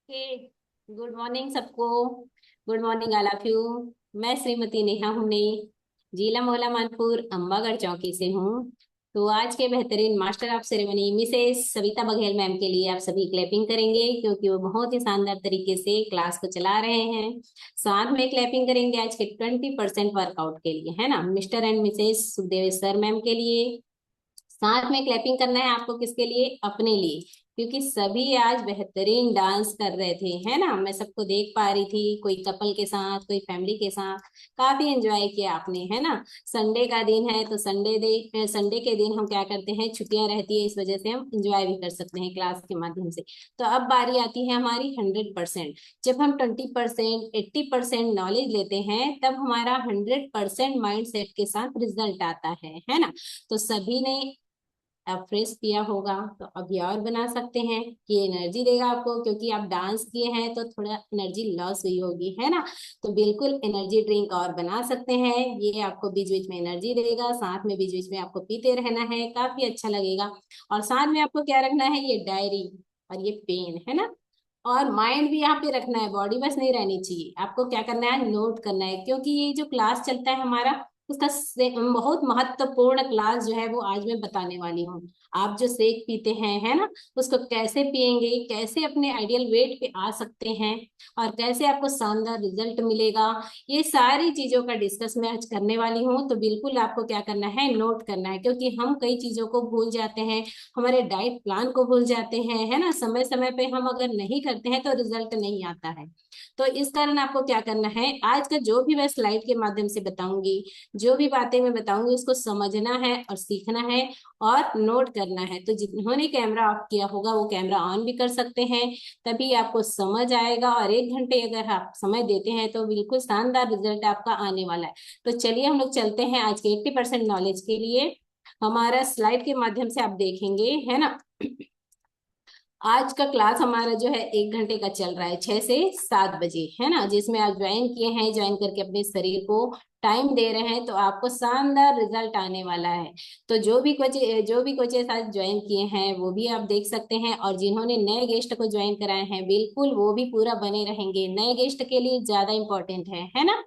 Okay. Good morning सबको। Good morning all of you. मैं श्रीमती नेहा हुने, जिला मोहला मानपुर अंबागढ़ चौकी से हूँ। तो आज के बेहतरीन master of ceremony Mrs Savita Baghel ma'am के लिए आप सभी क्लैपिंग करेंगे, क्योंकि वो बहुत ही शानदार तरीके से क्लास को चला रहे हैं। साथ में क्लैपिंग करेंगे आज के 20% वर्कआउट के लिए, है ना, mister and Mrs Sukhdev sir ma'am के लिए। साथ में क्लैपिंग करना है आपको, किसके लिए? अपने लिए, क्योंकि सभी आज बेहतरीन डांस कर रहे थे, है ना। मैं सबको देख पा रही थी, कोई कपल के साथ, कोई फैमिली के साथ। काफी एंजॉय किया आपने, है ना। संडे का दिन है तो संडे के दिन हम क्या करते हैं, छुट्टियां रहती है, इस वजह से हम एंजॉय भी कर सकते हैं क्लास के माध्यम से। तो अब बारी आती है हमारी 100%। जब हम 20% 80% नॉलेज लेते हैं, तब हमारा 100% माइंड सेट के साथ रिजल्ट आता है ना। तो सभी ने आप फ्रेश पिया होगा, तो अभी और बना सकते हैं। ये एनर्जी देगा आपको, क्योंकि आप डांस किए हैं तो थोड़ा एनर्जी लॉस हुई होगी, है ना। तो बिल्कुल एनर्जी ड्रिंक और बना सकते हैं, ये आपको बीच बीच में एनर्जी देगा। साथ में बीच बीच में आपको पीते रहना है, काफी अच्छा लगेगा। और साथ में आपको क्या रखना है, ये डायरी और ये पेन, है ना। और माइंड भी यहाँ पे रखना है, बॉडी बस नहीं रहनी चाहिए। आपको क्या करना है, नोट करना है, क्योंकि ये जो क्लास चलता है हमारा, उसका बहुत महत्वपूर्ण क्लास जो है वो आज मैं बताने वाली हूँ। आप जो शेक पीते हैं, है ना, उसको कैसे पिएंगे, कैसे अपने आइडियल वेट पे आ सकते हैं, और कैसे आपको शानदार रिजल्ट मिलेगा, ये सारी चीजों का डिस्कस मैं आज करने वाली हूँ। तो बिल्कुल आपको क्या करना है, नोट करना है, क्योंकि हम कई चीजों को भूल जाते हैं। हमारे डाइट प्लान को भूल जाते हैं, है ना। समय समय पे हम अगर नहीं करते हैं तो रिजल्ट नहीं आता है। तो इस कारण आपको क्या करना है, आज का जो भी मैं स्लाइड के माध्यम से बताऊंगी, जो भी बातें मैं बताऊंगी, उसको समझना है और सीखना है और नोट करना है। तो जिन्होंने कैमरा ऑफ किया होगा वो कैमरा ऑन भी कर सकते हैं, तभी आपको समझ आएगा। और 1 घंटे अगर आप समय देते हैं तो बिल्कुल शानदार रिजल्ट आपका आने वाला है। तो चलिए हम लोग चलते हैं आज के 80% नॉलेज के लिए। हमारा स्लाइड के माध्यम से आप देखेंगे, है ना। आज का क्लास हमारा जो है 1 घंटे का चल रहा है, 6 से 7 बजे, है ना, जिसमें आप ज्वाइन किए हैं, ज्वाइन करके अपने शरीर को टाइम दे रहे हैं, तो आपको शानदार रिजल्ट आने वाला है। तो जो भी कोचेस आज ज्वाइन किए हैं वो भी आप देख सकते हैं, और जिन्होंने नए गेस्ट को ज्वाइन कराए हैं, बिल्कुल वो भी पूरा बने रहेंगे, नए गेस्ट के लिए ज्यादा इंपॉर्टेंट है ना।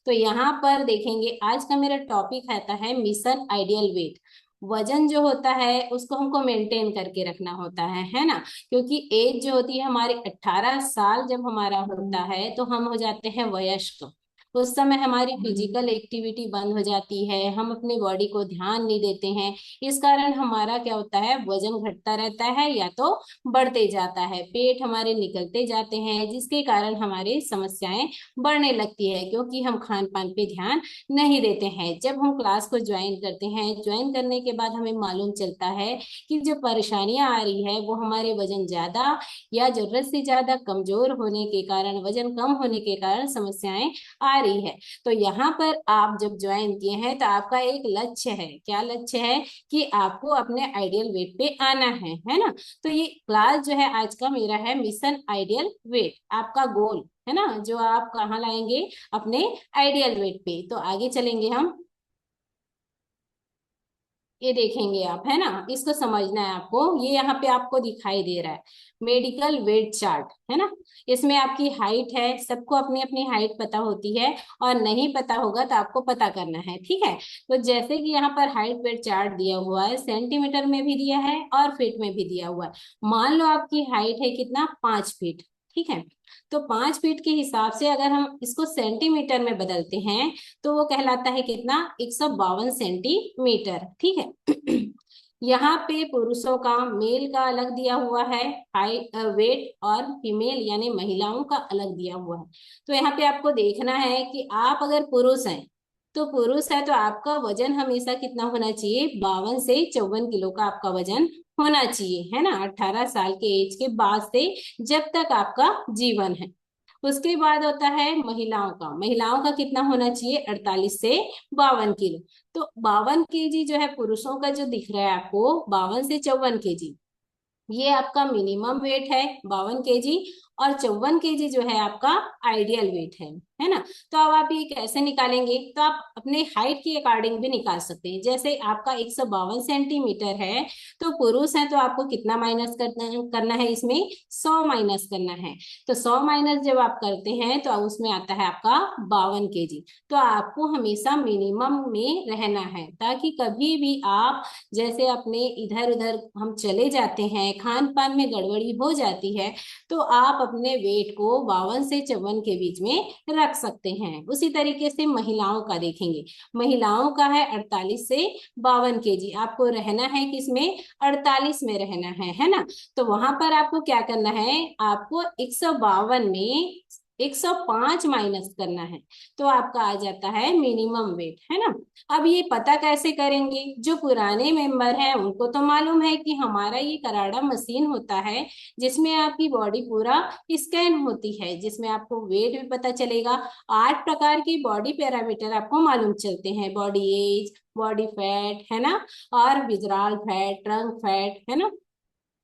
तो यहाँ पर देखेंगे, आज का मेरा टॉपिक आता है मिशन आइडियल वेट। वजन जो होता है उसको हमको मेंटेन करके रखना होता है ना। क्योंकि एज जो होती है हमारी, 18 साल जब हमारा होता है तो हम हो जाते हैं वयस्क। उस समय हमारी फिजिकल एक्टिविटी बंद हो जाती है, हम अपनी बॉडी को ध्यान नहीं देते हैं। इस कारण हमारा क्या होता है, वजन घटता रहता है या तो बढ़ते जाता है, पेट हमारे निकलते जाते हैं, जिसके कारण हमारी समस्याएं बढ़ने लगती है, क्योंकि हम खान पान पे ध्यान नहीं देते हैं। जब हम क्लास को ज्वाइन करते हैं, ज्वाइन करने के बाद हमें मालूम चलता है कि जो परेशानियां आ रही है वो हमारे वजन ज्यादा या जरूरत से ज्यादा कमजोर होने के कारण, वजन कम होने के कारण समस्याएं आ रही है। तो यहाँ पर आप जब ज्वाइन किए हैं तो आपका एक लक्ष्य है, क्या लक्ष्य है, कि आपको अपने आइडियल वेट पे आना है ना। तो ये क्लास जो है आज का मेरा है मिशन आइडियल वेट, आपका गोल, है ना, जो आप कहाँ लाएंगे अपने आइडियल वेट पे। तो आगे चलेंगे हम, ये देखेंगे आप, है ना, इसको समझना है आपको। ये यहाँ पे आपको दिखाई दे रहा है मेडिकल वेट चार्ट, है ना। इसमें आपकी हाइट है, सबको अपनी अपनी हाइट पता होती है, और नहीं पता होगा तो आपको पता करना है, ठीक है। तो जैसे कि यहाँ पर हाइट वेट चार्ट दिया हुआ है, सेंटीमीटर में भी दिया है और फीट में भी दिया हुआ है। मान लो आपकी हाइट है कितना, 5 फीट, ठीक है। तो 5 फीट के हिसाब से अगर हम इसको सेंटीमीटर में बदलते हैं, तो वो कहलाता है कितना, 152 सेंटीमीटर, ठीक है। यहाँ पे पुरुषों का, मेल का अलग दिया हुआ है हाइट वेट, और फीमेल यानी महिलाओं का अलग दिया हुआ है। तो यहाँ पे आपको देखना है कि आप अगर पुरुष हैं, तो पुरुष है तो आपका वजन हमेशा कितना होना चाहिए, 52 से 54 किलो का आपका वजन होना चाहिए, है ना, 18 साल के एज के बाद से, जब तक आपका जीवन है। उसके बाद होता है महिलाओं का कितना होना चाहिए, 48 से 52 किलो। तो 52 केजी जो है पुरुषों का, जो दिख रहा है आपको 52 से 54 केजी, ये आपका मिनिमम वेट है 52 kg, और 54 kg जो है आपका आइडियल वेट है ना। तो अब आप ये कैसे निकालेंगे, तो आप अपने हाइट के अकॉर्डिंग भी निकाल सकते हैं। जैसे आपका 152 सेंटीमीटर है, तो पुरुष है तो आपको कितना माइनस करना है इसमें, 100 माइनस करना है। तो 100 माइनस जब आप करते हैं तो उसमें आता है आपका 52 kg। तो आपको हमेशा मिनिमम में रहना है, ताकि कभी भी आप जैसे अपने इधर उधर हम चले जाते हैं, खान पान में गड़बड़ी हो जाती है, तो आप अपने वेट को 52 से 54 के बीच में रख सकते हैं। उसी तरीके से महिलाओं का देखेंगे, महिलाओं का है 48 से 52 kg। आपको रहना है किसमें, 48 में रहना है ना। तो वहां पर आपको क्या करना है, आपको 152 में 105 माइनस करना है, तो आपका आ जाता है मिनिमम वेट, है ना। अब ये पता कैसे करेंगे, जो पुराने मेंबर हैं उनको तो मालूम है कि हमारा ये कराडा मशीन होता है, जिसमें आपकी बॉडी पूरा स्कैन होती है, जिसमें आपको वेट भी पता चलेगा। 8 प्रकार की बॉडी पैरामीटर आपको मालूम चलते हैं, बॉडी एज, बॉडी फैट, है ना, और विजराल फैट, ट्रंक फैट, है ना,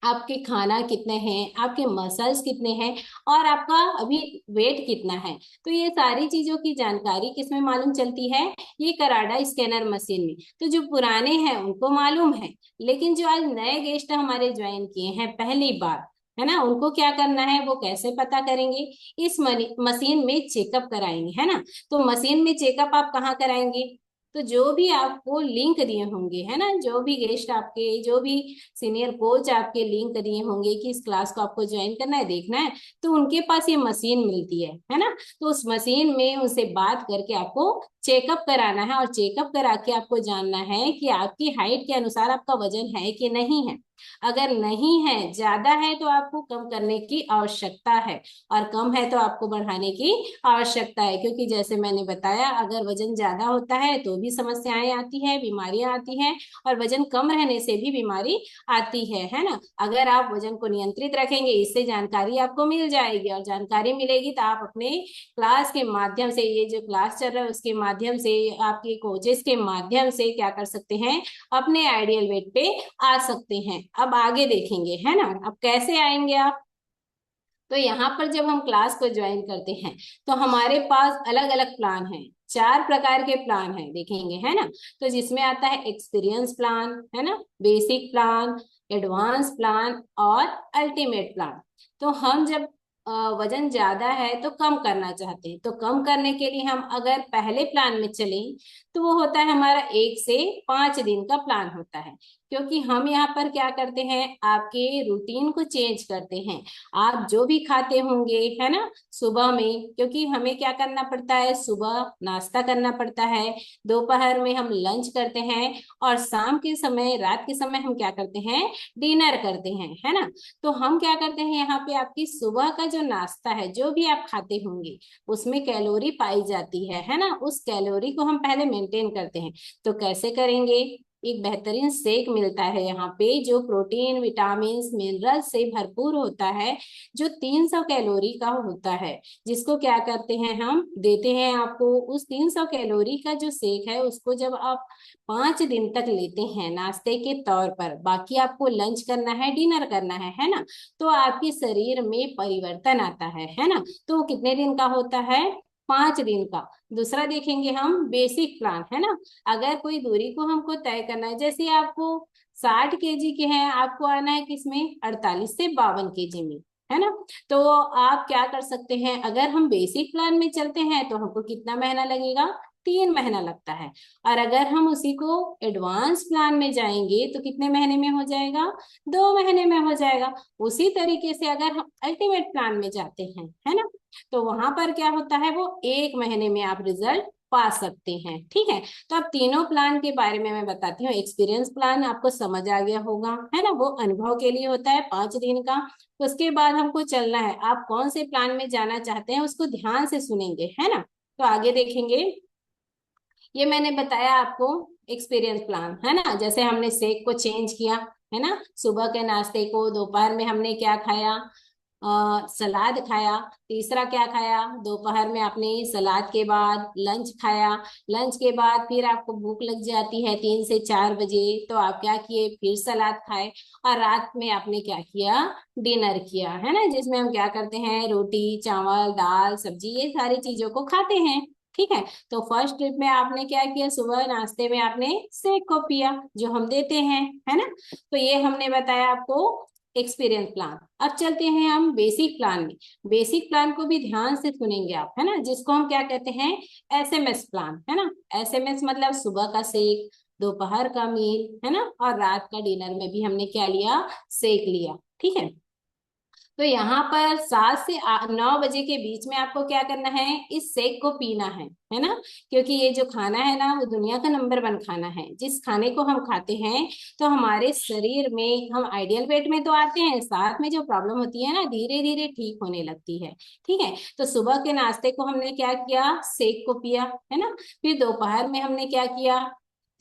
आपके खाना कितने हैं, आपके मसल्स कितने हैं, और आपका अभी वेट कितना है। तो ये सारी चीजों की जानकारी किसमें मालूम चलती है, ये कराडा स्कैनर मशीन में। तो जो पुराने हैं उनको मालूम है, लेकिन जो आज नए गेस्ट हमारे ज्वाइन किए हैं पहली बार, है ना, उनको क्या करना है, वो कैसे पता करेंगे, इस मशीन में चेकअप कराएंगे, है ना। तो मशीन में चेकअप आप कहाँ कराएंगे, तो जो भी आपको लिंक दिए होंगे, है ना, जो भी गेस्ट आपके, जो भी सीनियर कोच आपके लिंक दिए होंगे कि इस क्लास को आपको ज्वाइन करना है, देखना है, तो उनके पास ये मशीन मिलती है ना। तो उस मशीन में उनसे बात करके आपको चेकअप कराना है, और चेकअप करा के आपको जानना है कि आपकी हाइट के अनुसार आपका वजन है कि नहीं है। अगर नहीं है, ज्यादा है, तो आपको कम करने की आवश्यकता है, और कम है तो आपको बढ़ाने की आवश्यकता है। क्योंकि जैसे मैंने बताया, अगर वजन ज्यादा होता है तो भी समस्याएं आती है, बीमारियां आती हैं, और वजन कम रहने से भी बीमारी आती है ना। अगर आप वजन को नियंत्रित रखेंगे, इससे जानकारी आपको मिल जाएगी, और जानकारी मिलेगी तो आप अपने क्लास के माध्यम से, ये जो क्लास चल रहा है उसके माध्यम से, आपके कोचेस के माध्यम से क्या कर सकते हैं, अपने आइडियल वेट पे आ सकते हैं। अब आगे देखेंगे, है ना, अब कैसे आएंगे आप। तो यहाँ पर जब हम क्लास को ज्वाइन करते हैं, तो हमारे पास अलग अलग प्लान है, 4 प्रकार के प्लान है, देखेंगे, है ना। तो जिसमें आता है एक्सपीरियंस प्लान, है ना, बेसिक प्लान, एडवांस प्लान, और अल्टीमेट प्लान। तो हम जब वजन ज्यादा है तो कम करना चाहते हैं, तो कम करने के लिए हम अगर पहले प्लान में चलें, तो वो होता है हमारा 1 से 5 दिन का प्लान होता है। क्योंकि हम यहाँ पर क्या करते हैं, आपके रूटीन को चेंज करते हैं। आप जो भी खाते होंगे, है ना, सुबह में, क्योंकि हमें क्या करना पड़ता है, सुबह नाश्ता करना पड़ता है, दोपहर में हम लंच करते हैं, और शाम के समय, रात के समय हम क्या करते हैं, डिनर करते हैं, है ना। तो हम क्या करते हैं, यहाँ पे आपकी सुबह का जो नाश्ता है, जो भी आप खाते होंगे, उसमें कैलोरी पाई जाती है ना, उस कैलोरी को हम पहले मेंटेन करते हैं। तो कैसे करेंगे, एक बेहतरीन शेक मिलता है यहाँ पे, जो प्रोटीन, विटामिन, मिनरल से भरपूर होता है, जो 300 कैलोरी का होता है, जिसको क्या करते हैं, हम देते हैं आपको। उस 300 कैलोरी का जो शेक है, उसको जब आप 5 दिन तक लेते हैं नाश्ते के तौर पर, बाकी आपको लंच करना है, डिनर करना है ना, तो आपके शरीर में परिवर्तन आता है ना। तो वो कितने दिन का होता है, 5 दिन का। दूसरा देखेंगे हम बेसिक प्लान, है ना। अगर कोई दूरी को हमको तय करना है, जैसे आपको 60 kg के हैं, आपको आना है किसमें, 48 से 52 kg में, है ना। तो आप क्या कर सकते हैं, अगर हम बेसिक प्लान में चलते हैं तो हमको कितना महीना लगेगा, 3 महीना लगता है। और अगर हम उसी को एडवांस प्लान में जाएंगे तो कितने महीने में हो जाएगा, 2 महीने में हो जाएगा। उसी तरीके से अगर हम अल्टीमेट प्लान में जाते हैं, है ना, तो वहां पर क्या होता है, वो 1 महीने में आप रिजल्ट पा सकते हैं, ठीक है। तो अब तीनों प्लान के बारे में मैं बताती हूँ। एक्सपीरियंस प्लान आपको समझ आ गया होगा, है ना, वो अनुभव के लिए होता है, 5 दिन का। उसके बाद हमको चलना है, आप कौन से प्लान में जाना चाहते हैं उसको ध्यान से सुनेंगे, है ना। तो आगे देखेंगे, ये मैंने बताया आपको एक्सपीरियंस प्लान, है ना। जैसे हमने शेक को चेंज किया, है ना, सुबह के नाश्ते को, दोपहर में हमने क्या खाया, सलाद खाया। तीसरा क्या खाया, दोपहर में आपने सलाद के बाद लंच खाया। लंच के बाद फिर आपको भूख लग जाती है 3 से 4 बजे, तो आप क्या किए, फिर सलाद खाए। और रात में आपने क्या किया, डिनर किया, है ना, जिसमें हम क्या करते हैं, रोटी चावल दाल सब्जी ये सारी चीजों को खाते हैं। ठीक है। तो फर्स्ट ट्रिप में आपने क्या किया, सुबह नाश्ते में आपने शेक को पिया जो हम देते हैं, है ना। तो ये हमने बताया आपको एक्सपीरियंस प्लान। अब चलते हैं हम बेसिक प्लान में। बेसिक प्लान को भी ध्यान से सुनेंगे आप, है ना, जिसको हम क्या कहते हैं, एसएमएस प्लान, है ना। एसएमएस मतलब सुबह का शेक, दोपहर का मील, है ना, और रात का डिनर में भी हमने क्या लिया, शेक लिया। ठीक है। तो यहाँ पर 7 से 9 बजे के बीच में आपको क्या करना है, इस शेक को पीना है ना। क्योंकि ये जो खाना है ना, वो दुनिया का नंबर 1 खाना है। जिस खाने को हम खाते हैं तो हमारे शरीर में हम आइडियल वेट में तो आते हैं, साथ में जो प्रॉब्लम होती है ना, धीरे धीरे ठीक होने लगती है। ठीक है। तो सुबह के नाश्ते को हमने क्या किया, शेक को पिया, है ना। फिर दोपहर में हमने क्या किया,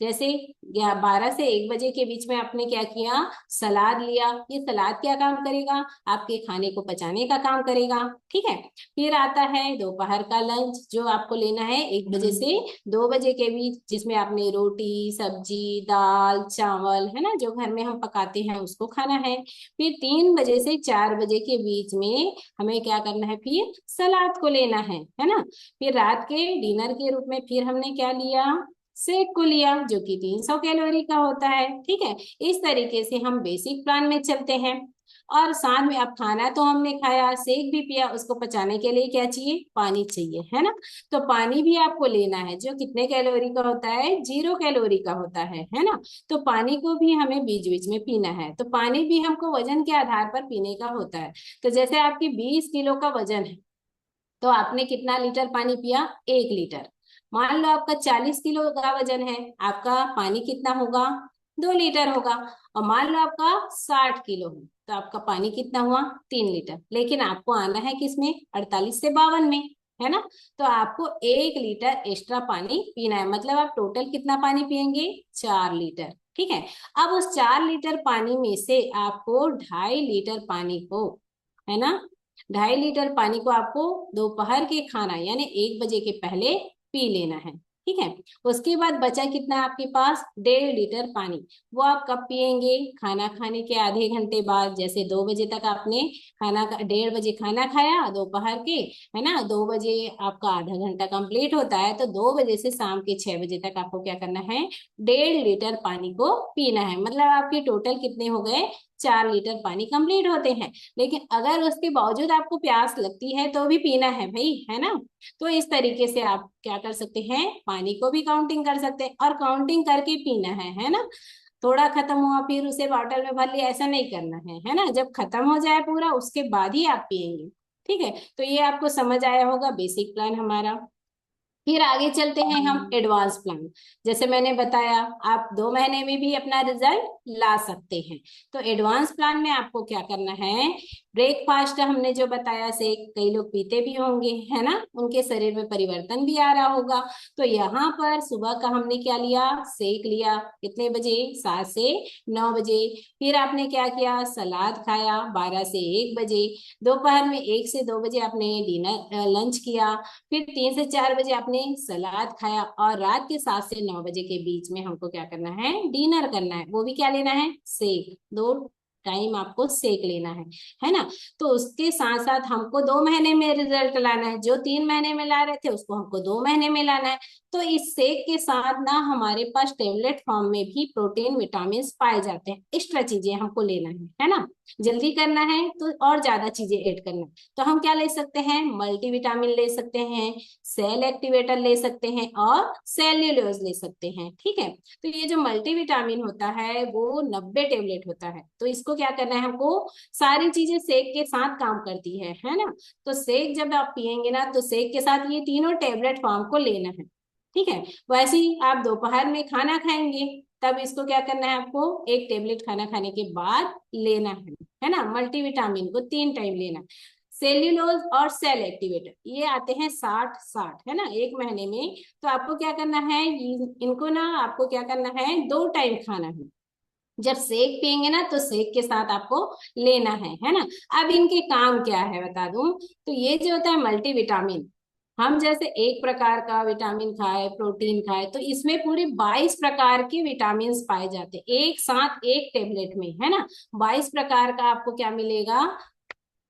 जैसे 12 से 1 बजे के बीच में आपने क्या किया, सलाद लिया। ये सलाद क्या काम करेगा, आपके खाने को पचाने का काम करेगा। ठीक है। फिर आता है दोपहर का लंच, जो आपको लेना है 1 बजे से 2 बजे के बीच, जिसमें आपने रोटी सब्जी दाल चावल, है ना, जो घर में हम पकाते हैं उसको खाना है। फिर 3 बजे से 4 बजे के बीच में हमें क्या करना है, फिर सलाद को लेना है ना। फिर रात के डिनर के रूप में फिर हमने क्या लिया, सेक को लिया, जो कि 300 कैलोरी का होता है। ठीक है। इस तरीके से हम बेसिक प्लान में चलते हैं। और साथ में अब खाना तो हमने खाया, सेक भी पिया, उसको पचाने के लिए क्या चाहिए, पानी चाहिए, है ना। तो पानी भी आपको लेना है, जो कितने कैलोरी का होता है, 0 कैलोरी का होता है ना। तो पानी को भी हमें बीच बीच में पीना है। तो पानी भी हमको वजन के आधार पर पीने का होता है। तो जैसे आपकी 20 किलो का वजन है, तो आपने कितना लीटर पानी पिया, 1 लीटर। मान लो आपका 40 किलो का वजन है, आपका पानी कितना होगा, 2 लीटर होगा। और मान लो आपका 60 किलो है, तो आपका पानी कितना हुआ, 3 लीटर। लेकिन आपको आना है किसमें, 48 से 52 में, है ना। तो आपको 1 लीटर एक्स्ट्रा पानी पीना है, मतलब आप टोटल कितना पानी पियेंगे, 4 लीटर। ठीक है। अब उस 4 लीटर पानी में से आपको 2.5 लीटर पानी को, है ना, 2.5 लीटर पानी को आपको दोपहर के खाना यानी 1 बजे के पहले पी लेना है। ठीक है। उसके बाद बचा कितना आपके पास, 1.5 लीटर पानी। वो आप कब पियेंगे, खाना खाने के आधे घंटे बाद। जैसे 2 बजे तक आपने 1:30 बजे खाना खाया दोपहर के, है ना, 2 बजे आपका आधा घंटा कंप्लीट होता है, तो 2 बजे से शाम के 6 बजे तक आपको क्या करना है, 1.5 लीटर पानी को पीना है। मतलब आपके टोटल कितने हो गए, 4 लीटर पानी कंप्लीट होते हैं। लेकिन अगर उसके बावजूद आपको प्यास लगती है तो भी पीना है भाई, है ना। तो इस तरीके से आप क्या कर सकते हैं, पानी को भी काउंटिंग कर सकते हैं, और काउंटिंग करके पीना है ना। थोड़ा खत्म हुआ फिर उसे बॉटल में भर लिया, ऐसा नहीं करना है ना। जब खत्म हो जाए पूरा उसके बाद ही आप पियेंगे। ठीक है। तो ये आपको समझ आया होगा बेसिक प्लान हमारा। फिर आगे चलते हैं हम एडवांस प्लान। जैसे मैंने बताया, आप 2 महीने में भी अपना रिजल्ट ला सकते हैं। तो एडवांस प्लान में आपको क्या करना है, ब्रेकफास्ट हमने जो बताया से कई लोग पीते भी होंगे, है ना, उनके शरीर में परिवर्तन भी आ रहा होगा। तो यहाँ पर सुबह का हमने क्या लिया, शेक लिया, कितने बजे, 7 से 9 बजे। फिर आपने क्या किया, सलाद खाया 12 से 1 बजे। दोपहर में 1 से 2 बजे आपने डिनर लंच किया। फिर 3 से 4 बजे आपने सलाद खाया, और रात के 7 से 9 बजे के बीच में हमको क्या करना है, डिनर करना है। वो भी क्या लेना है, सेक, 2 टाइम आपको सेक लेना है ना। तो उसके साथ साथ हमको 2 महीने में रिजल्ट लाना है, जो 3 महीने में ला रहे थे उसको हमको 2 महीने में लाना है। तो इस शेक के साथ ना हमारे पास टेबलेट फॉर्म में भी प्रोटीन विटामिन पाए जाते हैं। एक्स्ट्रा चीजें हमको लेना है ना। जल्दी करना है तो और ज्यादा चीजें ऐड करना है। तो हम क्या ले सकते हैं, मल्टीविटामिन ले सकते हैं, सेल एक्टिवेटर ले सकते हैं, और सेल्यूलोज ले सकते हैं। ठीक है। तो ये जो मल्टीविटामिन होता है वो 90 टेबलेट होता है। तो इसको क्या करना है हमको, सारी चीजें शेक के साथ काम करती है ना। तो शेक जब आप पियेंगे ना, तो शेक के साथ ये तीनों टेबलेट फॉर्म को लेना है। ठीक है। वैसे ही आप दोपहर में खाना खाएंगे, तब इसको क्या करना है, आपको 1 टेबलेट खाना खाने के बाद लेना है ना। मल्टीविटामिन को 3 टाइम लेना। सेल्यूलोज और सेल एक्टिवेटर ये आते हैं 60-60, है ना, 1 महीने में। तो आपको क्या करना है, इनको ना आपको क्या करना है, 2 टाइम खाना है। जब सेक पियेंगे ना तो सेक के साथ आपको लेना है ना। अब इनके काम क्या है बता दूं, तो ये जो होता है मल्टीविटामिन, हम जैसे एक प्रकार का विटामिन खाए, प्रोटीन खाए, तो इसमें पूरे 22 प्रकार के विटामिन पाए जाते हैं एक साथ एक टेबलेट में, है ना। 22 प्रकार का आपको क्या मिलेगा,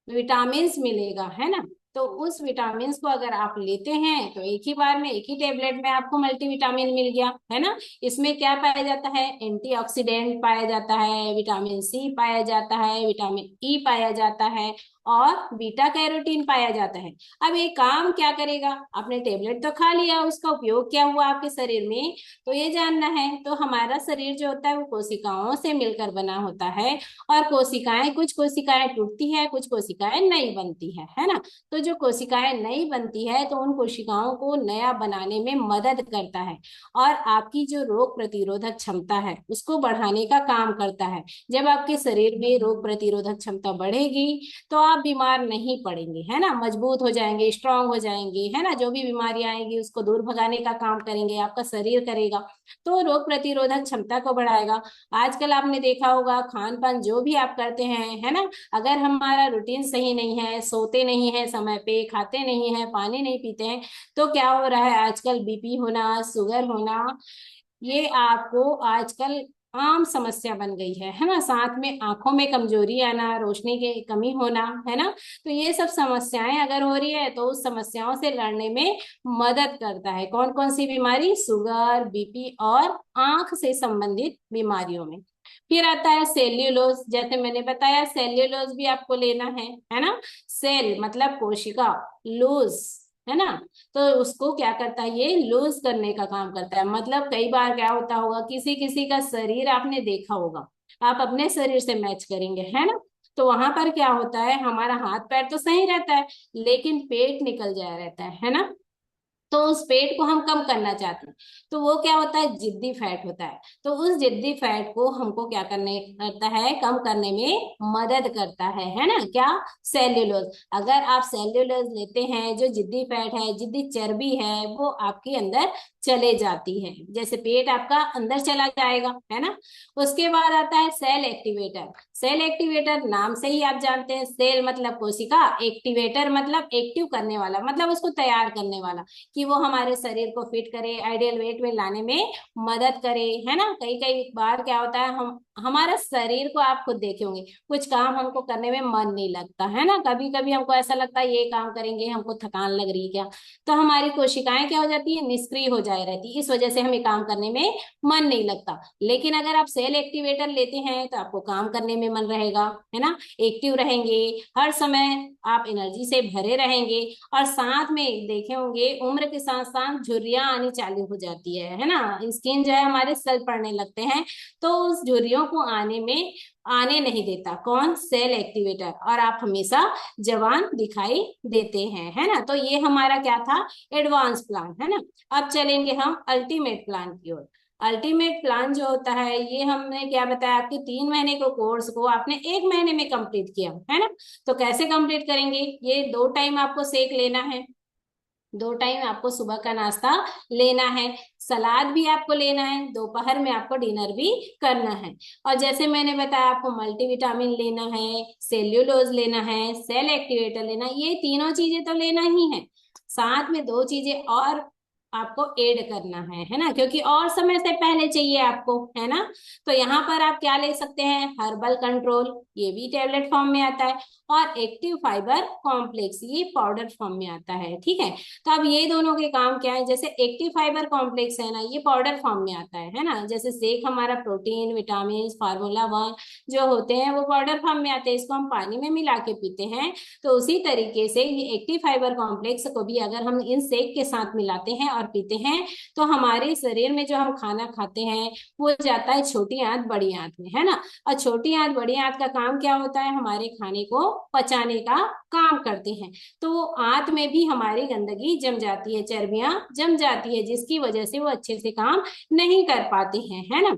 विटामिन मिलेगा, है ना। तो उस विटामिन को अगर आप लेते हैं तो एक ही बार में, एक ही टेबलेट में आपको मल्टीविटामिन मिल गया, है ना। इसमें क्या पाया जाता है, एंटीऑक्सीडेंट पाया जाता है, विटामिन सी पाया जाता है, विटामिन ई पाया जाता है, और बीटा कैरोटीन पाया जाता है। अब ये काम क्या करेगा, आपने टेबलेट तो खा लिया, उसका उपयोग क्या हुआ आपके शरीर में, तो ये जानना है। तो हमारा शरीर जो होता है वो कोशिकाओं से मिलकर बना होता है, और कोशिकाएं, कुछ कोशिकाएं टूटती है, कुछ कोशिकाएं नई बनती है ना। तो जो कोशिकाएं नई बनती है तो उन कोशिकाओं को नया बनाने में मदद करता है, और आपकी जो रोग प्रतिरोधक क्षमता है उसको बढ़ाने का काम करता है। जब आपके शरीर में रोग प्रतिरोधक क्षमता बढ़ेगी तो आप बीमार नहीं पड़ेंगे, है ना, मजबूत हो जाएंगे, स्ट्रांग हो जाएंगे, है ना। जो भी बीमारियां आएंगी उसको दूर भगाने का काम करेंगे, आपका शरीर करेगा। तो रोग प्रतिरोधक क्षमता को बढ़ाएगा। आजकल आपने देखा होगा खान पान जो भी आप करते हैं, है ना, अगर हमारा रूटीन सही नहीं है, सोते नहीं है समय पे, खाते नहीं है, पानी नहीं पीते हैं, तो क्या हो रहा है आजकल, बीपी होना, शुगर होना, ये आपको आजकल आम समस्या बन गई है ना। साथ में आंखों में कमजोरी आना, रोशनी की कमी होना, है ना। तो ये सब समस्याएं अगर हो रही है तो उस समस्याओं से लड़ने में मदद करता है। कौन कौन सी बीमारी, शुगर, बीपी और आंख से संबंधित बीमारियों में। फिर आता है सेल्यूलोज, जैसे मैंने बताया सेल्यूलोज भी आपको लेना है ना। सेल मतलब कोशिका, लूज, है ना। तो उसको क्या करता है, ये लूज करने का काम करता है। मतलब कई बार क्या होता होगा, किसी किसी का शरीर आपने देखा होगा, आप अपने शरीर से मैच करेंगे, है ना। तो वहां पर क्या होता है, हमारा हाथ पैर तो सही रहता है लेकिन पेट निकल जाया रहता है ना। तो उस पेट को हम कम करना चाहते हैं, तो वो क्या होता है, जिद्दी फैट होता है। तो उस जिद्दी फैट को हमको क्या करने करता है, कम करने में मदद करता है ना, क्या, सेल्यूलोज। अगर आप सेल्यूलोज लेते हैं, जो जिद्दी फैट है, जिद्दी चर्बी है, वो आपके अंदर चले जाती है, जैसे पेट आपका अंदर चला जाएगा, है ना। उसके बाद आता है सेल एक्टिवेटर। सेल एक्टिवेटर नाम से ही आप जानते हैं, सेल मतलब कोशिका, एक्टिवेटर मतलब एक्टिव करने वाला, मतलब उसको तैयार करने वाला, कि वो हमारे शरीर को फिट करे, आइडियल वेट में लाने में मदद करे, है ना। कई कई बार क्या होता है, हम हमारा शरीर को आप खुद देखे होंगे, कुछ काम हमको करने में मन नहीं लगता, है ना। कभी कभी हमको ऐसा लगता है ये काम करेंगे हमको थकान लग रही है क्या, तो हमारी कोशिकाएं क्या हो जाती है, निष्क्रिय हो जाए रहती है, इस वजह से हमें काम करने में मन नहीं लगता। लेकिन अगर आप सेल एक्टिवेटर लेते हैं तो आपको काम करने में मन रहेगा, है ना, एक्टिव रहेंगे, हर समय आप एनर्जी से भरे रहेंगे। और साथ में देखे होंगे उम्र के साथ साथ झुर्रियां आनी चालू हो जाती है ना, स्किन जो है हमारे सल पड़ने लगते हैं, तो उस झुर्रियों को आने में आने नहीं देता कौन, सेल एक्टिवेटर, और आप हमेशा जवान दिखाई देते हैं, है ना। तो ये हमारा क्या था, एडवांस प्लान, है ना। अब चलेंगे हम अल्टीमेट प्लान की ओर। अल्टीमेट प्लान जो होता है, ये हमने क्या बताया, आपके 3 महीने को कोर्स को आपने 1 महीने में कंप्लीट किया, है ना। तो कैसे कंप्लीट करेंगे, ये 2 टाइम आपको सेक लेना है, 2 टाइम आपको सुबह का नाश्ता लेना है, सलाद भी आपको लेना है, दोपहर में आपको डिनर भी करना है। और जैसे मैंने बताया आपको मल्टीविटामिन लेना है, सेल्यूलोज लेना है, सेल एक्टिवेटर लेना है, ये तीनों चीजें तो लेना ही है। साथ में 2 चीजें और आपको ऐड करना है ना, क्योंकि और समय से पहले चाहिए आपको, है ना। तो यहाँ पर आप क्या ले सकते हैं, हर्बल कंट्रोल, ये भी टेबलेट फॉर्म में आता है, और एक्टिव फाइबर कॉम्प्लेक्स, ये पाउडर फॉर्म में आता है, ठीक है। तो अब ये दोनों के काम क्या है, जैसे एक्टिव फाइबर कॉम्प्लेक्स है ना, ये पाउडर फॉर्म में आता है ना। जैसे शेक हमारा प्रोटीन, विटामिन, फार्मूला 1 जो होते हैं वो पाउडर फॉर्म में आते हैं, इसको हम पानी में मिला के पीते हैं। तो उसी तरीके से ये एक्टिव फाइबर कॉम्प्लेक्स को भी अगर हम इन शेक के साथ मिलाते हैं और पीते हैं, तो हमारे शरीर में जो हम खाना खाते हैं वो जाता है छोटी आंत बड़ी आंत में, है ना। और छोटी आंत बड़ी आंत का काम क्या होता है, हमारे खाने को पचाने का काम करते हैं। तो वो आंत में भी हमारी गंदगी जम जाती है, चर्बियां जम जाती है, जिसकी वजह से वो अच्छे से काम नहीं कर पाते हैं, है ना।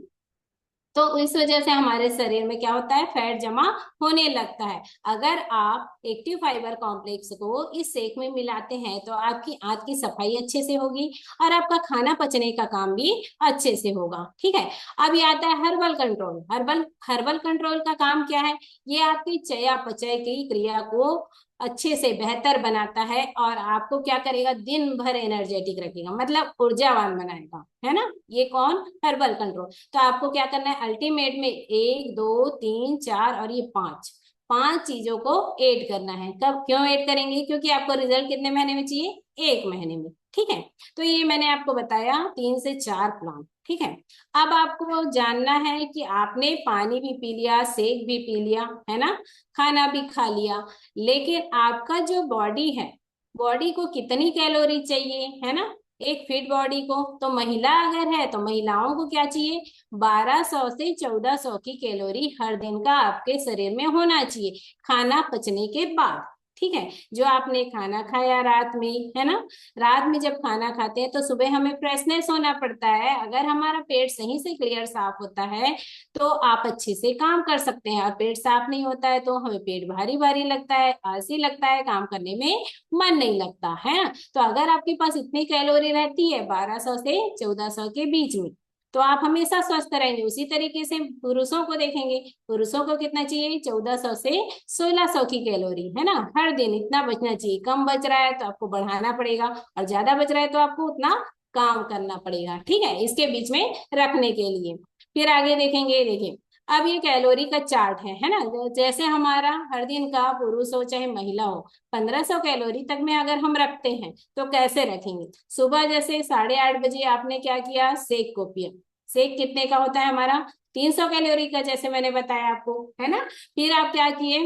तो इस वजह से हमारे शरीर में क्या होता है, फैट जमा होने लगता है। अगर आप एक्टिव फाइबर कॉम्प्लेक्स को इस शेक में मिलाते हैं तो आपकी आंत की सफाई अच्छे से होगी और आपका खाना पचने का काम भी अच्छे से होगा। ठीक है। अब ये आता है herbal control. Herbal herbal control का काम क्या है? ये आपकी चयापचय की क्रिया को अच्छे से बेहतर बनाता है और आपको क्या करेगा, दिन भर एनर्जेटिक रखेगा, मतलब ऊर्जावान बनाएगा, है ना। ये कौन? Herbal control. तो आपको क्या करना है, अल्टीमेट में 1 2 3 4 और ये 5 5 चीजों को ऐड करना है। कब, क्यों ऐड करेंगे? क्योंकि आपको रिजल्ट कितने महीने में चाहिए? 1 महीने में। ठीक है। तो ये मैंने आपको बताया 3 से 4 प्लान। ठीक है। अब आपको जानना है कि आपने पानी भी पी लिया, शेक भी पी लिया, है ना, खाना भी खा लिया, लेकिन आपका जो बॉडी है, बॉडी को कितनी कैलोरी चाहिए, है ना, एक फिट बॉडी को। तो महिला अगर है तो महिलाओं को क्या चाहिए, 1200 से 1400 की कैलोरी हर दिन का आपके शरीर में होना चाहिए, खाना पचने के बाद। ठीक है। जो आपने खाना खाया रात में, है ना, रात में जब खाना खाते हैं तो सुबह हमें फ्रेशनेस होना पड़ता है। अगर हमारा पेट सही से क्लियर साफ होता है तो आप अच्छे से काम कर सकते हैं, और पेट साफ नहीं होता है तो हमें पेट भारी भारी लगता है, आलसी लगता है, काम करने में मन नहीं लगता है ना। तो अगर आपके पास इतनी कैलोरी रहती है 1200 से 1400 के बीच में, तो आप हमेशा स्वस्थ रहेंगे। उसी तरीके से पुरुषों को देखेंगे, पुरुषों को कितना चाहिए, 1400 से 1600 की कैलोरी, है ना, हर दिन इतना बचना चाहिए। कम बच रहा है तो आपको बढ़ाना पड़ेगा, और ज्यादा बच रहा है तो आपको उतना काम करना पड़ेगा। ठीक है, इसके बीच में रखने के लिए। फिर आगे देखेंगे, देखिए अब ये कैलोरी का चार्ट है ना। जैसे हमारा हर दिन का, पुरुष हो चाहे महिला हो, 1500 कैलोरी तक में अगर हम रखते हैं तो कैसे रखेंगे। सुबह जैसे 8:30 बजे आपने क्या किया, शेक को पिया। शेक कितने का होता है हमारा, 300 कैलोरी का, जैसे मैंने बताया आपको, है ना। फिर आप क्या किए,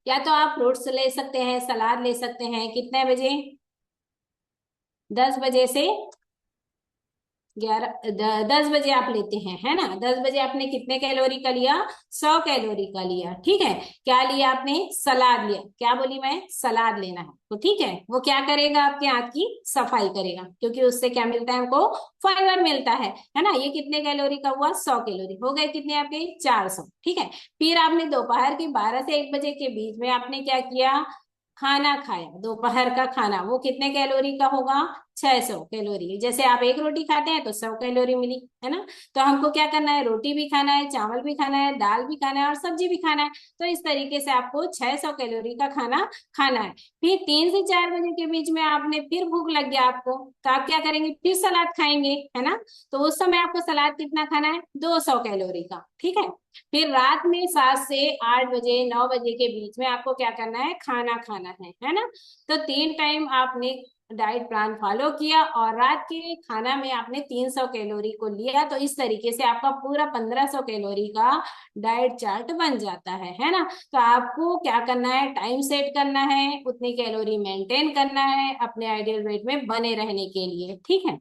या तो आप फ्रूट्स ले सकते हैं, सलाद ले सकते हैं, कितने बजे, 10 बजे से 10 बजे आप लेते हैं, है ना। 10 बजे आपने कितने कैलोरी का लिया, 100 कैलोरी का लिया। ठीक है। क्या लिया आपने, सलाद लिया। क्या बोली मैं, सलाद लेना है। तो ठीक है, वो क्या करेगा, आपके आंत की सफाई करेगा, क्योंकि उससे क्या मिलता है हमको, फाइबर मिलता है ना। ये कितने कैलोरी का हुआ, 100 कैलोरी हो गए, कितने आपके, 400। ठीक है। फिर आपने दोपहर के 12 से 1 बजे के बीच में आपने क्या किया, खाना खाया, दोपहर का खाना, वो कितने कैलोरी का होगा, 600 कैलोरी। जैसे आप एक रोटी खाते हैं तो 100 कैलोरी मिली, है ना। तो हमको क्या करना है, रोटी भी खाना है, चावल भी खाना है, दाल भी खाना है और सब्जी भी खाना है। तो इस तरीके से आपको 600 कैलोरी का खाना खाना है। फिर 3 से 4 बजे के बीच में आपने फिर भूख लग गया आपको, तो आप क्या करेंगे, फिर सलाद खाएंगे, है ना। तो उस समय आपको सलाद कितना खाना है, 200 कैलोरी का। ठीक है। फिर रात में 7 से 8 बजे 9 बजे के बीच में आपको क्या करना है, खाना खाना है ना। तो 3 टाइम आपने डाइट प्लान फॉलो किया और रात के खाना में आपने 300 कैलोरी को लिया। तो इस तरीके से आपका पूरा 1500 कैलोरी का डाइट चार्ट बन जाता है ना। तो आपको क्या करना है, टाइम सेट करना है, उतनी कैलोरी मेंटेन करना है अपने आइडियल वेट में बने रहने के लिए। ठीक है।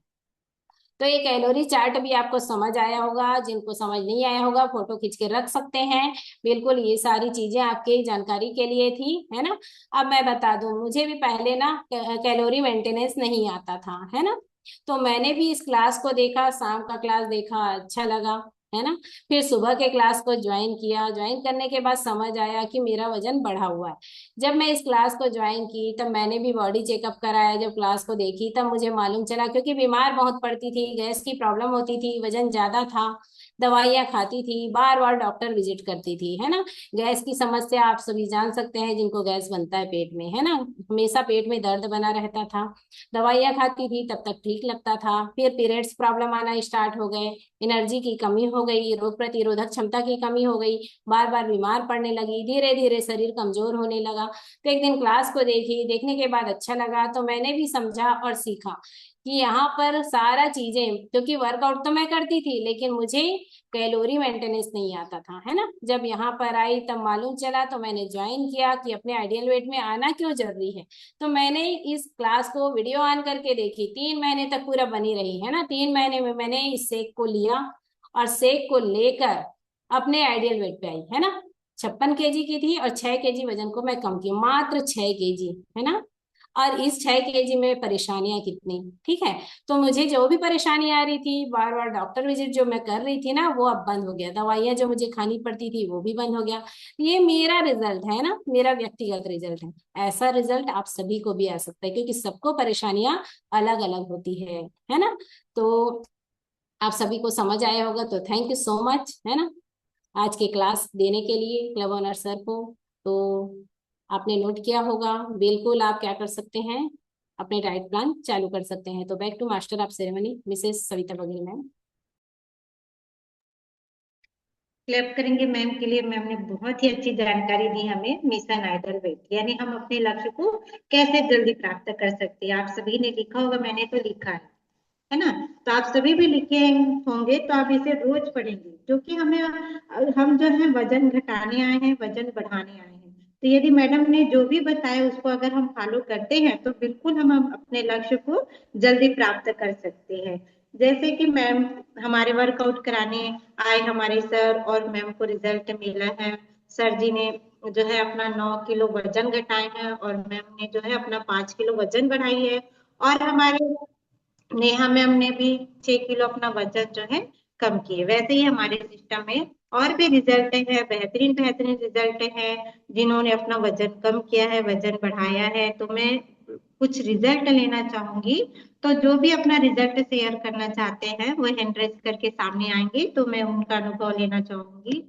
तो ये कैलोरी चार्ट भी आपको समझ आया होगा, जिनको समझ नहीं आया होगा फोटो खींच के रख सकते हैं। बिल्कुल, ये सारी चीजें आपके जानकारी के लिए थी, है ना। अब मैं बता दूं, मुझे भी पहले ना कैलोरी मेंटेनेंस नहीं आता था, है ना। तो मैंने भी इस क्लास को देखा, शाम का क्लास देखा, अच्छा लगा, है ना। फिर सुबह के क्लास को ज्वाइन किया, ज्वाइन करने के बाद समझ आया कि मेरा वजन बढ़ा हुआ है। जब मैं इस क्लास को ज्वाइन की तब मैंने भी बॉडी चेकअप कराया, जब क्लास को देखी तब मुझे मालूम चला, क्योंकि बीमार बहुत पड़ती थी, गैस की प्रॉब्लम होती थी, वजन ज्यादा था, दवाइयाँ खाती थी, बार बार डॉक्टर विजिट करती थी, है ना। गैस की समस्या आप सभी जान सकते हैं, जिनको गैस बनता है पेट में, है ना, हमेशा पेट में दर्द बना रहता था। दवाइयाँ खाती थी तब तक ठीक लगता था, फिर पीरियड्स प्रॉब्लम आना स्टार्ट हो गए, एनर्जी की कमी हो गई, रोग प्रतिरोधक क्षमता की कमी हो गई, बार बार बीमार पड़ने लगी, धीरे धीरे शरीर कमजोर होने लगा। तो एक दिन क्लास को देखी, देखने के बाद अच्छा लगा, तो मैंने भी समझा और सीखा कि यहाँ पर सारा चीजें, क्योंकि वर्कआउट तो मैं करती थी लेकिन मुझे कैलोरी मेंटेनेंस नहीं आता था, है ना। जब यहाँ पर आई तब मालूम चला, तो मैंने ज्वाइन किया कि अपने आइडियल वेट में आना क्यों जरूरी है। तो मैंने इस क्लास को वीडियो ऑन करके देखी, 3 महीने तक पूरा बनी रही, है ना। 3 महीने में मैंने इस शेक को लिया और शेक को लेकर अपने आइडियल वेट पे आई, है ना। 56 केजी की थी और 6 केजी वजन को मैं कम की, मात्र 6 केजी, है ना। और इस 6 kg में परेशानियां कितनी। ठीक है। तो मुझे जो भी परेशानी आ रही थी, बार बार डॉक्टर विजिट जो मैं कर रही थी ना, वो अब बंद हो गया। दवाइयां जो मुझे खानी पड़ती थी वो भी बंद हो गया। ये मेरा रिजल्ट है ना, मेरा व्यक्तिगत रिजल्ट है। ऐसा रिजल्ट आप सभी को भी आ सकता है, क्योंकि सबको परेशानियां अलग अलग होती है ना। तो आप सभी को समझ आया होगा, तो थैंक यू सो मच, है ना, आज की क्लास देने के लिए क्लब ओनर सर को। तो आपने नोट किया होगा। बिल्कुल आप क्या कर सकते हैं, अपने डाइट प्लान चालू कर सकते हैं। तो back to master of ceremony Mrs Savita Baghel ma'am. Clap करेंगे मैम के लिए। मैम ने बहुत ही अच्छी जानकारी दी हमें मिशन आइडल वेट, यानी हम अपने लक्ष्य को कैसे जल्दी प्राप्त कर सकते हैं। आप सभी ने लिखा होगा, मैंने तो लिखा है ना। तो आप सभी भी लिखे होंगे, तो आप इसे रोज पढ़ेंगे, क्योंकि हमें हम जो है वजन घटाने आए हैं, वजन बढ़ाने आए हैं। तो यदि मैडम ने जो भी बताया उसको अगर हम फॉलो करते हैं तो बिल्कुल हम अपने लक्ष्य को जल्दी प्राप्त कर सकते हैं। जैसे कि मैम हमारे वर्कआउट कराने आए हमारे सर, और मैम को रिजल्ट मिला है। सर जी ने जो है अपना 9 किलो वजन घटाए हैं, और मैम ने जो है अपना 5 किलो वजन बढ़ाई है। और हमारे नेहा मैम ने भी 6 किलो अपना वजन जो है कम किए। वैसे ही हमारे सिस्टम में और भी रिजल्ट है, बेहतरीन बेहतरीन रिजल्ट है, जिन्होंने अपना वजन कम किया है, वजन बढ़ाया है। तो मैं कुछ रिजल्ट लेना चाहूंगी। तो जो भी अपना रिजल्ट शेयर करना चाहते हैं वो हैंड रेज करके सामने आएंगे, तो मैं उनका अनुभव लेना चाहूंगी।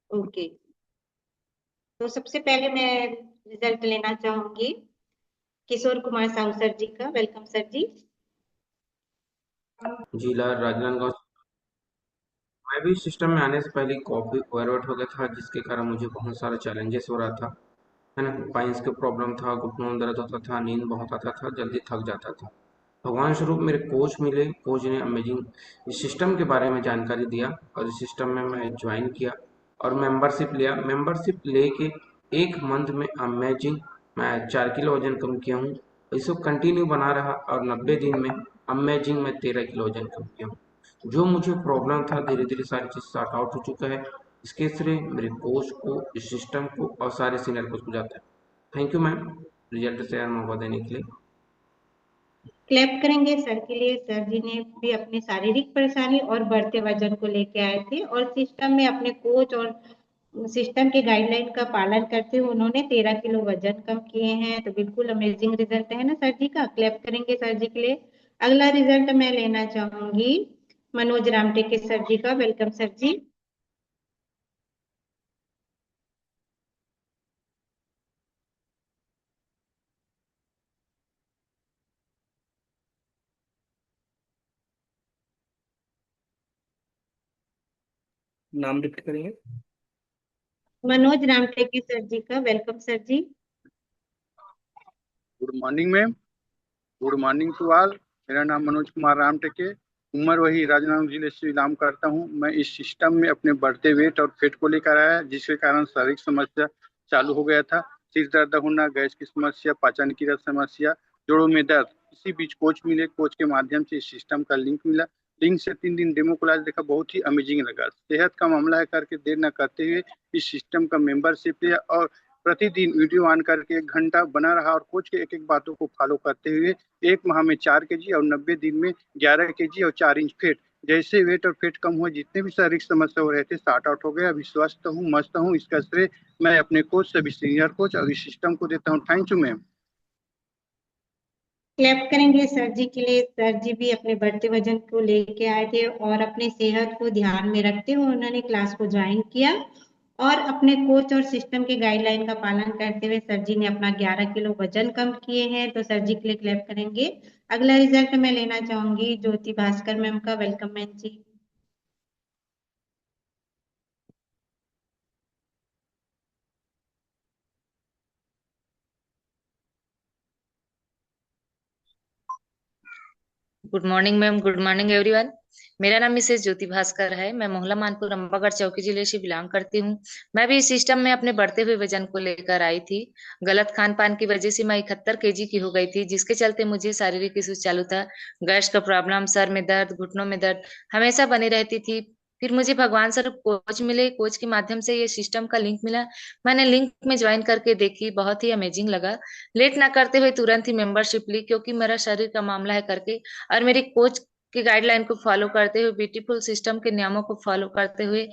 ओके। तो सबसे पहले मैं रिजल्ट लेना चाहूंगी किशोर कुमार साहू सर जी का। वेलकम सर जी। जिला राजनांदगांव। मैं भी सिस्टम में आने से पहले कॉफी ओवरवेट हो गया था, जिसके कारण मुझे बहुत सारा चैलेंजेस हो रहा था, है ना। पाइल्स का प्रॉब्लम था, घुटनों में दर्द होता था, नींद बहुत आता था, जल्दी थक जाता था। भगवान स्वरूप मेरे कोच मिले। कोच ने अमेजिंग इस सिस्टम के बारे में जानकारी दिया, और इस सिस्टम में मैं ज्वाइन किया और मेंबरशिप लिया। मेंबरशिप लेके 1 मंथ में अमेजिंग मैं 4 किलो वजन कम किया हूँ। इसको कंटिन्यू बना रहा, और 90 दिन में अमेजिंग मैं 13 किलो वजन कम किया हूँ। जो मुझे प्रॉब्लम था, धीरे धीरे सारी चीज़ सॉर्ट आउट हो चुका है। इसके श्रेय मेरे कोच को, इस सिस्टम को और सारे सीनियर कोच को जाता है। Thank you ma'am, result share मौका देने के लिए। क्लैप करेंगे सर के लिए। सर जी ने भी अपनी शारीरिक परेशानी और बढ़ते वजन को लेके आए थे, और सिस्टम में अपने कोच और सिस्टम के गाइडलाइन का पालन करते हुए उन्होंने 13 किलो वजन कम किए हैं। तो बिल्कुल अमेजिंग रिजल्ट है ना सर जी का। क्लैप करेंगे सर जी के लिए। अगला रिजल्ट मैं लेना चाहूंगी मनोज रामटेके सर जी का। Welcome sir ji. नाम रिपीट करेंगे? मनोज रामटेके सर जी का। Welcome sir ji. Good morning ma'am. Good morning to all. मेरा नाम मनोज कुमार राम टेके, उम्र वही राजनांदगांव जिले से बिलोंग करता हूँ। मैं इस सिस्टम में अपने बढ़ते वेट और फेट को लेकर आया, जिसके कारण शारीरिक समस्या चालू हो गया था। सिर दर्द होना, गैस की समस्या, पाचन की समस्या, जोड़ों में दर्द। इसी बीच कोच मिले, कोच के माध्यम से इस सिस्टम का लिंक मिला। लिंक से 3 दिन डेमो क्लास देखा, बहुत ही अमेजिंग लगा। सेहत का मामला है करके देर न करते हुए इस सिस्टम का मेंबरशिप लिया, और प्रतिदिन वीडियो ऑन करके 1 घंटा बना रहा, और कोच के एक एक बातों को फॉलो करते हुए 1 माह में 4 kg और 90 दिन में 11 kg और 4 इंच फेट। जैसे वेट और फेट कम हुआ, जितने भी शारीरिक समस्या हो रहे थे सॉर्ट आउट हो गया। अभी स्वस्थ हूँ, मस्त हूँ। इसका श्रेय मैं अपने कोच, सभी सीनियर कोच और इस सिस्टम को देता हूँ। Thank you ma'am. क्लैप करेंगे सर जी के लिए। सर जी भी अपने बढ़ते वजन को लेके आए थे, और अपने सेहत को ध्यान में रखते हुए उन्होंने क्लास को ज्वाइन किया, और अपने कोच और सिस्टम के गाइडलाइन का पालन करते हुए सर जी ने अपना 11 किलो वजन कम किए हैं। तो सर जी के लिए क्लैप करेंगे। अगला रिजल्ट मैं लेना चाहूंगी ज्योति भास्कर मैम का। Welcome ma'am ji. Good morning ma'am, good morning everyone. मेरा नाम मिसेस ज्योति भास्कर है। मैं मोहल्ला मानपुर अम्बागढ़ चौकी जिले से बिलोंग करती हूँ। मैं भी इस सिस्टम में अपने बढ़ते हुए वजन को लेकर आई थी। गलत खान पान की वजह से मैं 71 kg की हो गई थी, जिसके चलते मुझे शारीरिक इश्यू चालू था। गैस का प्रॉब्लम, सर में दर्द, घुटनों में दर्द हमेशा बनी रहती थी। फिर मुझे भगवान सर कोच मिले, कोच के माध्यम से ये सिस्टम का लिंक मिला। मैंने लिंक में ज्वाइन करके देखी, बहुत ही अमेजिंग लगा। लेट ना करते हुए तुरंत ही मेंबरशिप ली, क्योंकि मेरा शरीर का मामला है करके और मेरे कोच की गाइडलाइन को फॉलो करते हुए, ब्यूटीफुल सिस्टम के नियमों को फॉलो करते हुए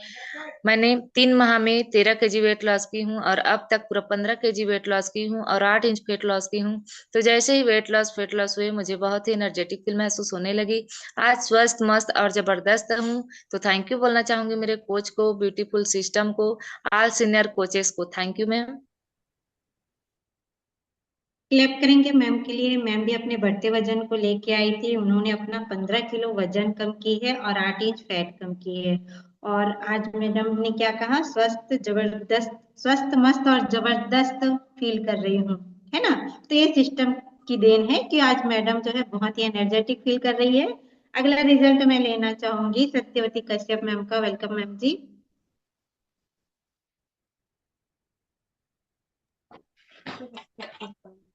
मैंने 3 माह में 13 kg वेट लॉस की हूँ और अब तक पूरा 15 kg वेट लॉस की हूँ और 8 इंच फेट लॉस की हूँ। तो जैसे ही वेट लॉस फेट लॉस हुए, मुझे बहुत ही एनर्जेटिक फील महसूस होने लगी। आज स्वस्थ मस्त और जबरदस्त हूँ। तो थैंक यू बोलना चाहूंगी मेरे कोच को, ब्यूटीफुल सिस्टम को, ऑल सीनियर कोचेस को। Thank you ma'am. क्लैप करेंगे मैम के लिए। मैम भी अपने बढ़ते वजन को लेके आई थी। उन्होंने अपना 15 किलो वजन कम की है और 8 इंच फैट कम की है। और आज मैडम ने क्या कहा, स्वस्थ जबरदस्त, स्वस्थ मस्त और जबरदस्त फील कर रही हूँ, है ना। तो ये सिस्टम की देन है कि आज मैडम जो है बहुत ही एनर्जेटिक फील कर रही है। अगला रिजल्ट मैं लेना चाहूंगी सत्यवती कश्यप मैम का। Welcome ma'am ji.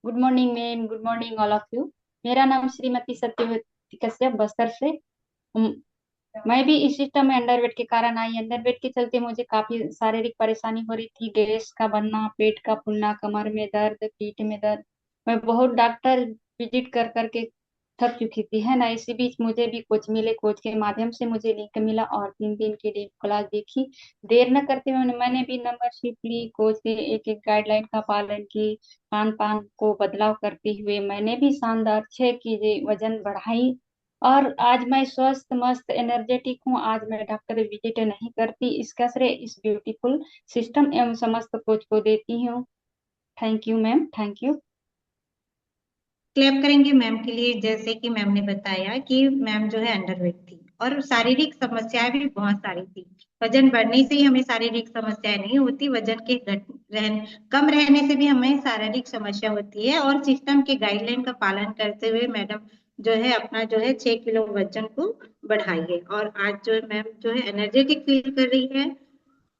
Good morning ma'am, good morning all of you. मेरा नाम श्रीमती सत्यवती कश्यप बस्तर से। हम- मैं भी इस सिस्टम में अंडरवेट के कारण आई। अंडरवेट के चलते मुझे काफी शारीरिक परेशानी हो रही थी, गैस का बनना, पेट का फूलना, कमर में दर्द, पीठ में दर्द। मैं बहुत डॉक्टर विजिट कर करके थक चुकी थी, है ना। इसी बीच मुझे भी कोच मिले, कोच के माध्यम से मुझे लिंक मिला और 3 दिन के लिए क्लास देखी। देर न करते हुए मैंने भी मेंबरशिप ली, कोच के एक एक गाइडलाइन का पालन की। खान पान को बदलाव करते हुए मैंने भी शानदार 6 kg वजन बढ़ाई। और आज मैं स्वस्थ मस्त एनर्जेटिक हूँ। आज मैं डॉक्टर विजिट नहीं करती। इसका श्रेय इस ब्यूटीफुल सिस्टम एवं समस्त कोच को देती हूँ। Thank you ma'am, thank you. Clap करेंगे मैम के लिए। जैसे कि मैम ने बताया कि मैम जो है अंडरवेट थी और शारीरिक समस्याएं भी बहुत सारी थी। वजन बढ़ने से ही हमें शारीरिक समस्याएं नहीं होती, वजन के कम रहने से भी हमें शारीरिक समस्या होती है। और सिस्टम के गाइडलाइन का पालन करते हुए मैडम जो है अपना जो है 6 किलो वजन को बढ़ाई है और आज जो है मैम जो है एनर्जेटिक फील कर रही है।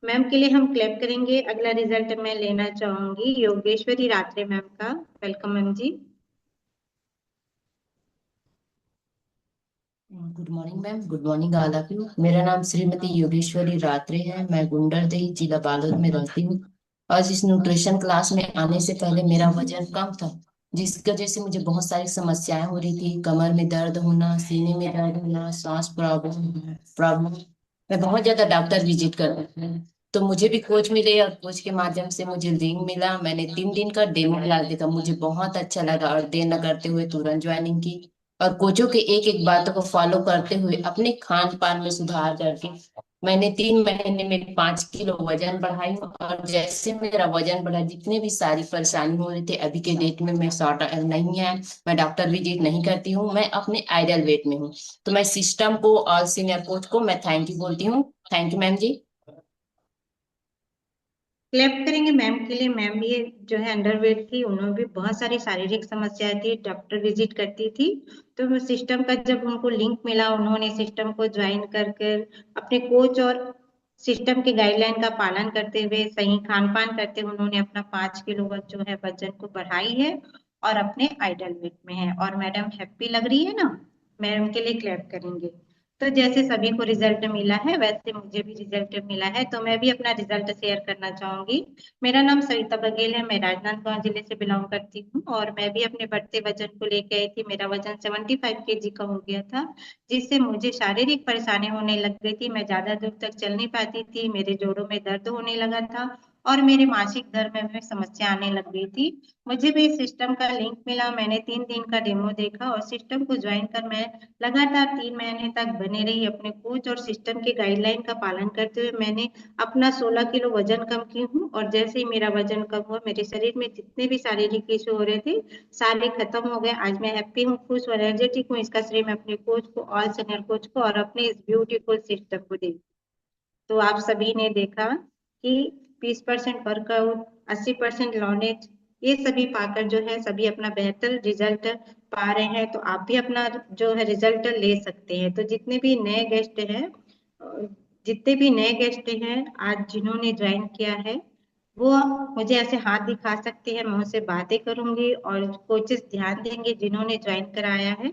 मैम के लिए हम क्लैप करेंगे। अगला रिजल्ट मैं लेना चाहूंगी योगेश्वरी रात्रे मैम का। Welcome ma'am ji. Good morning ma'am, good morning all of you. मेरा नाम श्रीमती योगेश्वरी रात्रे है। मैं गुंडरदेही जिला बालोद में रहती हूँ। आज इस न्यूट्रिशन क्लास में आने से पहले मेरा वजन कम था, जिसकी वजह से मुझे बहुत सारी समस्याएं हो रही थी। कमर में दर्द होना, सीने में दर्द होना, सांस प्रॉब्लम प्रॉब्लम मैं बहुत ज्यादा डॉक्टर विजिट कर रही हूँ। तो मुझे भी कोच मिले और कोच के माध्यम से मुझे लिंक मिला। मैंने 3 दिन का डेमो क्लास देखा, मुझे बहुत अच्छा लगा और देर न करते हुए तुरंत ज्वाइनिंग की। और कोचों के एक एक बातों को फॉलो करते हुए अपने खान पान में सुधार करके मैंने 3 महीने में 5 किलो वजन बढ़ाई हूँ। और जैसे मेरा वजन बढ़ा, जितने भी सारी परेशानी हो रही थी, अभी के डेट में मैं शॉर्ट नहीं है, मैं डॉक्टर विजिट नहीं करती हूँ, मैं अपने आइडियल वेट में हूँ। तो मैं सिस्टम को और सीनियर कोच को मैं थैंक यू बोलती हूँ। Thank you ma'am ji. Clap करेंगे मैम के लिए। मैम भी जो है अंडरवेट थी, उन्होंने भी बहुत सारी शारीरिक समस्याएं थी, डॉक्टर विजिट करती थी। तो सिस्टम का जब उनको लिंक मिला, उन्होंने सिस्टम को ज्वाइन कर कर अपने कोच और सिस्टम के गाइडलाइन का पालन करते हुए सही खान पान करते हुए उन्होंने अपना 5 किलो जो है वजन को बढ़ाई है और अपने आइडल वेट में है। और मैडम हैप्पी लग रही है ना। मैडम के लिए क्लैप करेंगे। तो जैसे सभी को रिजल्ट मिला है वैसे मुझे भी रिजल्ट मिला है, तो मैं भी अपना रिजल्ट शेयर करना चाहूंगी। मेरा नाम सविता बघेल है। मैं राजनांदगांव जिले से बिलोंग करती हूँ और मैं भी अपने बढ़ते वजन को लेके आई थी। मेरा वजन 75 kg का हो गया था, जिससे मुझे शारीरिक परेशानी होने लग गई थी। मैं ज्यादा दूर तक चल नहीं पाती थी, मेरे जोड़ों में दर्द होने लगा था और मेरे मासिक धर्म में समस्या आने लग गई थी। मुझे भी सिस्टम का लिंक मिला। मैंने 3 दिन का डेमो देखा और सिस्टम को ज्वाइन कर मैं लगातार 3 महीने तक बने रही। अपने कोच और सिस्टम के गाइडलाइन का पालन करते हुए मैंने अपना 16 किलो वजन कम की हूँ। और जैसे ही मेरा वजन कम हुआ, मेरे शरीर में जितने भी शारीरिक इश्यू हो रहे थे सारे खत्म हो गए। आज मैं हैप्पी हूँ, खुश हूँ, एनर्जेटिक हूँ। इसका श्रेय मैं अपने कोच को, ऑल सीनियर कोच को और अपने इस ब्यूटीफुल सिस्टम को दी। तो आप सभी ने देखा कि 20% वर्कआउट, 80% नॉलेज, ये सभी पाकर जो है सभी अपना बेहतर रिजल्ट पा रहे हैं तो आप भी अपना जो है रिजल्ट ले सकते हैं। तो जितने भी नए गेस्ट हैं आज जिन्होंने ज्वाइन किया है वो मुझे ऐसे हाथ दिखा सकते हैं, मैं उनसे बातें करूंगी और कोचेस ध्यान देंगे जिन्होंने ज्वाइन कराया है।